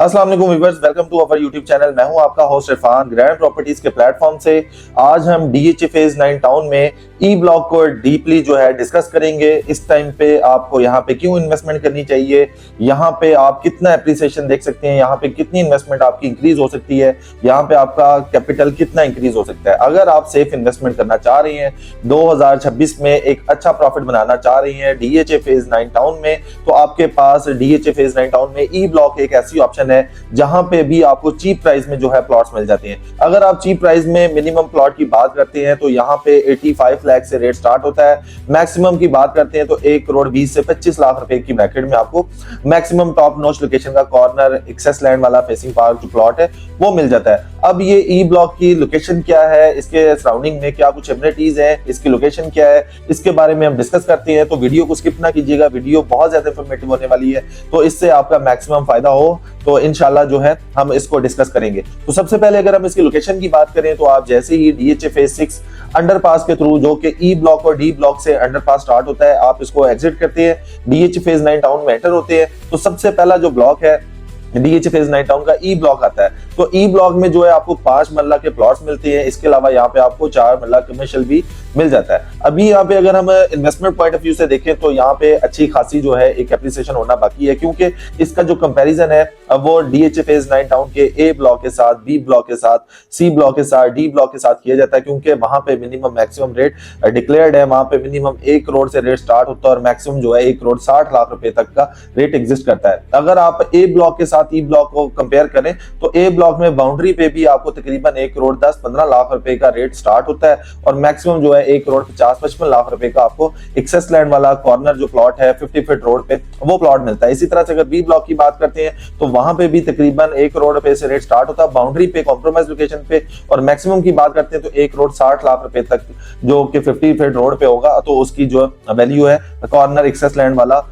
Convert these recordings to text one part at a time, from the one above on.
अस्सलाम वालेकुम viewers, welcome to our YouTube channel. मैं हूं आपका होस्ट इरफान। ग्रैंड प्रॉपर्टीज के प्लेटफॉर्म से आज हम डीएचए फेज 9 टाउन में ई ब्लॉक को डीपली जो है डिस्कस करेंगे। इस टाइम पे आपको यहाँ पे क्यों इन्वेस्टमेंट करनी चाहिए, यहाँ पे आप कितना एप्रिसिएशन देख सकते हैं, यहाँ पे कितनी इन्वेस्टमेंट आपकी इंक्रीज हो सकती है, यहाँ पे आपका कैपिटल कितना इंक्रीज हो सकता है। अगर आप सेफ इन्वेस्टमेंट करना चाह रही हैं, 2026 में एक अच्छा प्रॉफिट बनाना चाह रही हैं डीएचए फेज 9 टाउन में, तो आपके पास डीएचए फेज 9 टाउन में ई ब्लॉक एक ऐसी ऑप्शन है जहां पे भी आपको चीप प्राइस में जो है प्लॉट्स मिल जाते हैं। अगर आप चीप प्राइस में मिनिमम प्लॉट की बात करते हैं तो यहाँ पे 85 लाख से रेट स्टार्ट होता है। मैक्सिमम की बात करते हैं तो 1 करोड़ 20 से 25 लाख रुपए की ब्रैकेट में आपको मैक्सिमम टॉप नॉच लोकेशन का कॉर्नर एक्सेस लैंड वाला फेसिंग पार्क जो प्लॉट है वो मिल जाता है। अब ये ई ब्लॉक की लोकेशन क्या है, इसके सराउंडिंग में क्या कुछ एमिनिटीज है, इसकी लोकेशन क्या है, इसके बारे में हम डिस्कस करते हैं। तो वीडियो को स्किप ना कीजिएगा, वीडियो बहुत ज्यादा इंफॉर्मेटिव होने वाली है, तो इससे आपका मैक्सिमम फायदा हो तो इंशाल्लाह जो है हम इसको डिस्कस करेंगे। तो सबसे पहले अगर हम इसकी लोकेशन की बात करें तो आप जैसे ही डीएचए फेज 6 अंडरपास के थ्रू, जो कि ई ब्लॉक और डी ब्लॉक से अंडरपास स्टार्ट होता है, आप इसको एग्जिट करते हैं, डीएचए फेज 9 टाउन में एंटर होते हैं, तो सबसे पहला जो ब्लॉक है डीएचए फेज 9 टाउन का ई ब्लॉक आता है। तो ई ब्लॉक में जो है आपको 5 मरला के प्लॉट्स मिलते हैं। इसके अलावा यहाँ पे आपको 4 मरला कमर्शियल भी मिल जाता है। अभी यहाँ पे अगर हम इन्वेस्टमेंट पॉइंट ऑफ व्यू से देखें तो यहाँ पे अच्छी खासी जो है एक एप्रिसिएशन होना बाकी है, क्योंकि इसका जो कंपैरिजन है वो डीएचए फेज 9 टाउन के ए ब्लॉक के साथ, बी ब्लॉक के साथ, सी ब्लॉक के साथ, डी ब्लॉक के साथ किया जाता है, क्योंकि वहां पे मिनिमम मैक्सिमम रेट डिक्लेयर्ड है। वहां पे मिनिमम 1 करोड़ से रेट स्टार्ट होता है और मैक्सिमम जो है 1 करोड़ 60 लाख रुपए तक का रेट एग्जिस्ट करता है। अगर आप ए ब्लॉक के साथ ई ब्लॉक को कंपेयर करें तो ए ब्लॉक में बाउंड्री पे भी आपको तकरीबन 1 करोड़ 10-15 लाख रुपए का रेट स्टार्ट होता है और मैक्सिमम जो है 1 करोड़ 50-55 लाख रुपए का आपको एक्सेस लैंड वाला कॉर्नर जो प्लॉट है 50 फीट रोड पे वो प्लॉट मिलता है। इसी तरह से अगर बी ब्लॉक की बात करते हैं तो वहां पे भी तकरीबन 1 करोड़ रुपए से रेट स्टार्ट होता है बाउंड्री पे, कॉम्प्रोमाइज लोकेशन पे, और मैक्सिमम की बात करते हैं तो 1 करोड़ 60 लाख रुपए तक जो कि 50 फीट रोड पे होगा, तो उसकी जो वैल्यू है कॉर्नर एक्सेस लैंड वाला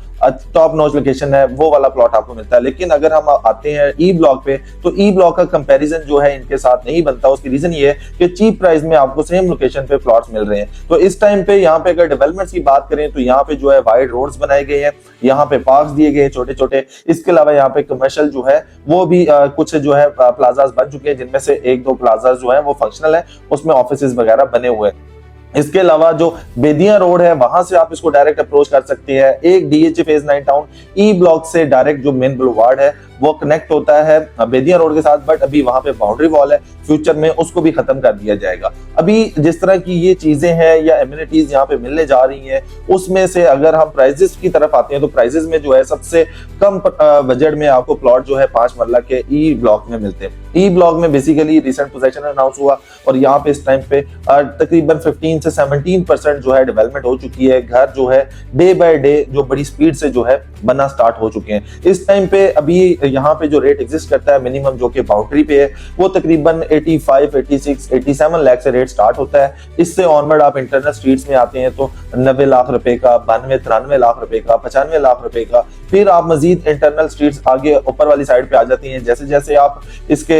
टॉप नॉच लोकेशन है वो वाला प्लॉट आपको मिलता है। लेकिन अगर हम आते हैं ई ब्लॉक पे तो ई ब्लॉक का कंपैरिजन जो है इनके साथ नहीं बनता। उसकी रीजन ये है कि चीप प्राइस में आपको सेम लोकेशन पे प्लॉट्स मिल रहे हैं। तो इस टाइम पे यहाँ पे अगर डेवलपमेंट्स की बात करें तो यहाँ पे जो है वाइड रोड्स बनाए गए हैं, यहाँ पे पार्क्स दिए गए हैं छोटे छोटे। इसके अलावा यहाँ पे कमर्शियल जो है वो भी कुछ जो है प्लाजाज बन चुके हैं, जिनमें से 1-2 प्लाजा जो है वो फंक्शनल है, उसमें ऑफिस वगैरह बने हुए हैं। इसके अलावा जो बेदियां रोड है वहां से आप इसको डायरेक्ट अप्रोच कर सकते हैं। एक DHA phase 9 town E block से डायरेक्ट जो मेन बुलवार्ड है वो कनेक्ट होता है बेदियां रोड के साथ, बट अभी वहां पे बाउंड्री वॉल है, फ्यूचर में उसको भी खत्म कर दिया जाएगा। अभी जिस तरह की ये चीजें हैं या एमिनिटीज यहाँ पे मिलने जा रही हैं, उसमें से अगर हम प्राइजेस की तरफ आते हैं तो प्राइजेस में जो है सबसे कम बजट में आपको प्लॉट जो है 5 मरला के ई ब्लॉक में मिलते हैं। ई ब्लॉक में बेसिकली रिसेंट पोजीशन अनाउंस हुआ और यहाँ पे इस टाइम पे तकरीबन 15 से 17% जो है डेवलपमेंट हो चुकी है। घर जो है डे बाय डे जो बड़ी स्पीड से जो है बनना स्टार्ट हो चुके हैं। इस टाइम पे अभी यहाँ पे जो रेट एग्जिस्ट करता है मिनिमम जो कि बाउंड्री पे है वो तकरीबन 85, 86, 87 लाख से रेट स्टार्ट होता है। इससे ऑनवर्ड आप इंटरनल स्ट्रीट्स में आते हैं तो 90 लाख रुपए का, 92-93 लाख रुपए का, 95 लाख रुपए का, फिर आप मजीद इंटरनल स्ट्रीट्स आगे ऊपर वाली साइड पे आ जाती हैं। जैसे जैसे आप इसके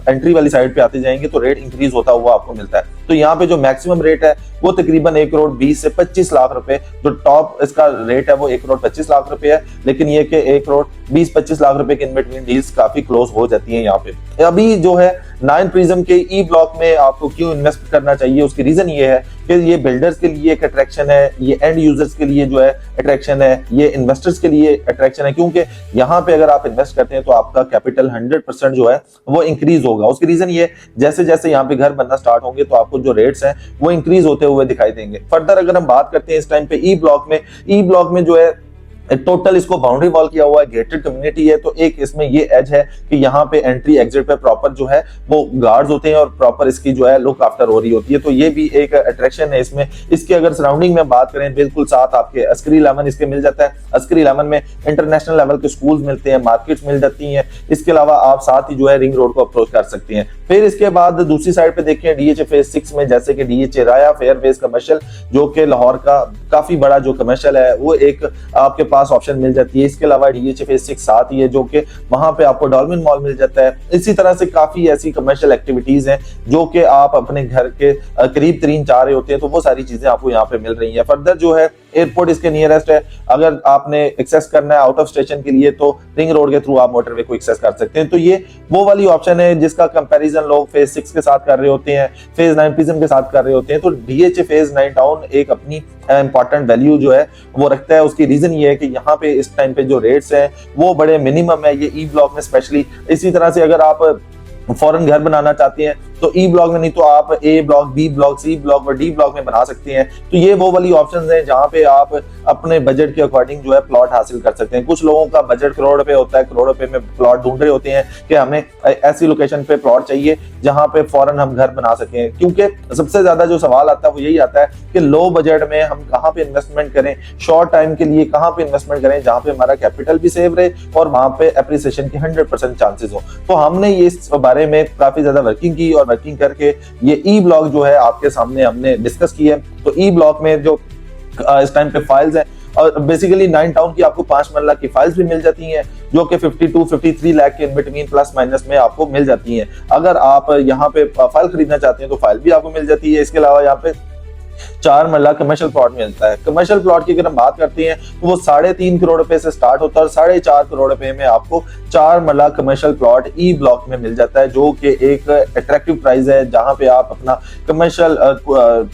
एंट्री वाली साइड पे आते जाएंगे तो रेट इंक्रीज होता हुआ आपको मिलता है। तो यहाँ पे जो मैक्सिमम रेट है वो तकरीबन 1 करोड़ 20 से 25 लाख रुपए, जो टॉप इसका रेट है वो 1 करोड़ 25 लाख रुपए है। लेकिन ये कि 1 करोड़ 20-25 लाख रुपए के इन बिटवीन डील्स काफी क्लोज हो जाती हैं यहाँ पे। अभी जो है 9 प्रिज्म के ई ब्लॉक में आपको क्यों इन्वेस्ट करना चाहिए, उसकी रीजन ये है कि ये बिल्डर्स के लिए एक अट्रैक्शन है, ये एंड यूजर्स के लिए जो है अट्रैक्शन है, ये इन्वेस्टर्स के लिए अट्रैक्शन है, क्योंकि यहाँ पे अगर आप इन्वेस्ट करते हैं तो आपका कैपिटल 100% जो है वो इंक्रीज होगा। उसकी रीजन ये जैसे जैसे यहाँ पे घर बनना स्टार्ट होंगे तो आपको जो रेट्स हैं वो इंक्रीज होते हुए दिखाई देंगे। फर्दर अगर हम बात करते हैं इस टाइम पे ई ब्लॉक में जो है टोटल इसको बाउंड्री वॉल किया हुआ है, गेटेड कम्युनिटी है, तो एक इसमें ये एज है कि यहाँ पे एंट्री एग्जिट पे प्रॉपर जो है वो गार्ड्स होते हैं और प्रॉपर इसकी जो है लुक आफ्टर हो रही होती है। तो ये भी एक अट्रैक्शन है इसमें। इसके अगर सराउंडिंग में बात करें बिल्कुल साथ आपके अस्करी लेमन इसके मिल जाता है। अस्करी लेमन में इंटरनेशनल लेवल के स्कूल्स मिलते हैं, मार्केट्स मिल जाती हैं। इसके अलावा आप साथ ही जो है रिंग रोड को अप्रोच कर सकते हैं। फिर इसके बाद दूसरी साइड पे देखें डीएचए फेज 6 में, जैसे कि डीएचए राया फेयरवेज कमर्शियल, जो कि लाहौर का काफी बड़ा जो कमर्शियल है वो एक आपके पास ऑप्शन मिल जाती है। इसके अलावा डीएचए फेज 6 साथ ही है जो कि वहां पे आपको डॉल्फिन मॉल मिल जाता है। इसी तरह से काफी ऐसी कमर्शियल एक्टिविटीज हैं जो कि आप अपने घर के करीब तरीन चाह रहे होते हैं, तो वो सारी चीजें आपको यहाँ पे मिल रही है। फर्दर जो है एयरपोर्ट इसके नियरेस्ट है। अगर आपने एक्सेस करना है आउट ऑफ स्टेशन के लिए तो रिंग रोड के थ्रू आप मोटरवे को एक्सेस कर सकते हैं। तो ये वो वाली ऑप्शन है जिसका कंपैरिजन लोग फेज 6 के साथ कर रहे होते हैं, फेज 9 प्रिज्म के साथ कर रहे होते हैं। तो डीएचए फेज 9 टाउन एक अपनी इंपॉर्टेंट वैल्यू जो है वो रखता है। उसकी रीजन ये है कि यहाँ पे इस टाइम पे जो रेट्स हैं वो बड़े मिनिमम है, ये ई ब्लॉक में स्पेशली। इसी तरह से अगर आप फॉरेन घर बनाना चाहते हैं तो ई ब्लॉक में नहीं तो आप A block, B block, C block और डी ब्लॉक में बना सकते हैं। तो ये वो वाली ऑप्शंस हैं जहां पे आप अपने बजट के अकॉर्डिंग जो है प्लॉट हासिल कर सकते हैं। कुछ लोगों का बजट करोड़ रुपए होता है, करोड़ रुपए में प्लॉट ढूंढ रहे होते हैं कि हमें ऐसी लोकेशन पे प्लॉट चाहिए जहां पे फौरन हम घर बना सकें। क्योंकि सबसे ज्यादा जो सवाल आता है वो यही आता है कि लो बजट में हम कहाँ पे इन्वेस्टमेंट करें, शॉर्ट टाइम के लिए कहाँ पे इन्वेस्टमेंट करें जहां पे हमारा कैपिटल भी सेव रहे और वहां पे एप्रिसिएशन की 100% चांसेस हो। तो हमने ये इस बारे में काफी ज्यादा वर्किंग की और वर्किंग करके ये ई ब्लॉक जो है आपके सामने हमने डिस्कस की है। तो ई ब्लॉक में जो इस टाइम पे फाइल्स हैं और बेसिकली 9 टाउन की आपको 5 मरला की फाइल्स भी मिल जाती हैं जो कि 52-53 लाख के इन बिटवीन प्लस माइनस में आपको मिल जाती हैं। अगर आप यहाँ पे फाइल खरीदना चाहते हैं तो फाइल भी आपको मिल जाती है। इसके अलावा यहाँ पे 4 मरला कमर्शियल प्लॉट मिलता है। कमर्शियल प्लॉट की अगर हम बात करते हैं तो वो 3.5 करोड़ रुपए से स्टार्ट होता है और 4.5 करोड़ रुपए में आपको 4 मरला कमर्शियल प्लॉट ई ब्लॉक में मिल जाता है, जो कि एक अट्रैक्टिव प्राइस है जहां पे आप अपना कमर्शियल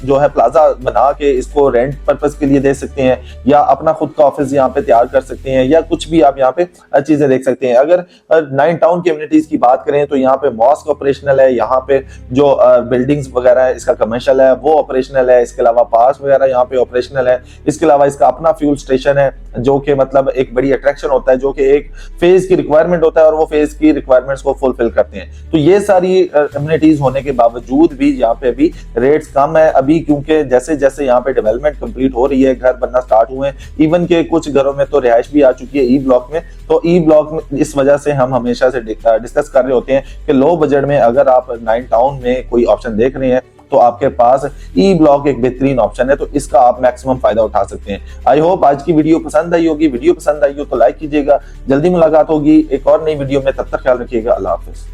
जो है प्लाजा बना के इसको रेंट पर्पस के लिए दे सकते हैं या अपना खुद का ऑफिस यहाँ पे तैयार कर सकते हैं या कुछ भी आप यहाँ पे चीजें देख सकते हैं। अगर 9 टाउन की एमिनिटीज की बात करें तो यहाँ पे मॉस्क ऑपरेशनल है, यहाँ पे जो बिल्डिंग्स वगैरह है इसका कमर्शियल है वो ऑपरेशनल है। इसके अलावा पार्क वगैरह यहाँ पे ऑपरेशनल है। इसके अलावा इसका अपना फ्यूल स्टेशन है जो कि मतलब एक बड़ी अट्रैक्शन होता है, जो कि एक फेज की रिक्वायरमेंट होता है और वो फेज की रिक्वायरमेंट्स को फुलफिल करते हैं। तो ये सारी एमिनिटीज होने के बावजूद भी यहाँ पे भी रेट्स कम है अभी, क्योंकि जैसे जैसे यहाँ पे डेवलपमेंट कंप्लीट हो रही है, घर बनना स्टार्ट हुए हैं, इवन के कुछ घरों में तो रिहाइश भी आ चुकी है ई ब्लॉक में। तो ई ब्लॉक में इस वजह से हम हमेशा से डिस्कस कर रहे होते हैं कि लो बजट में अगर आप 9 टाउन में कोई ऑप्शन देख रहे हैं तो आपके पास ई ब्लॉक एक बेहतरीन ऑप्शन है, तो इसका आप मैक्सिमम फायदा उठा सकते हैं। आई होप आज की वीडियो पसंद आई होगी। वीडियो पसंद आई हो तो लाइक कीजिएगा। जल्दी मुलाकात होगी एक और नई वीडियो में, तब तक ख्याल रखिएगा। अल्लाह हाफिज।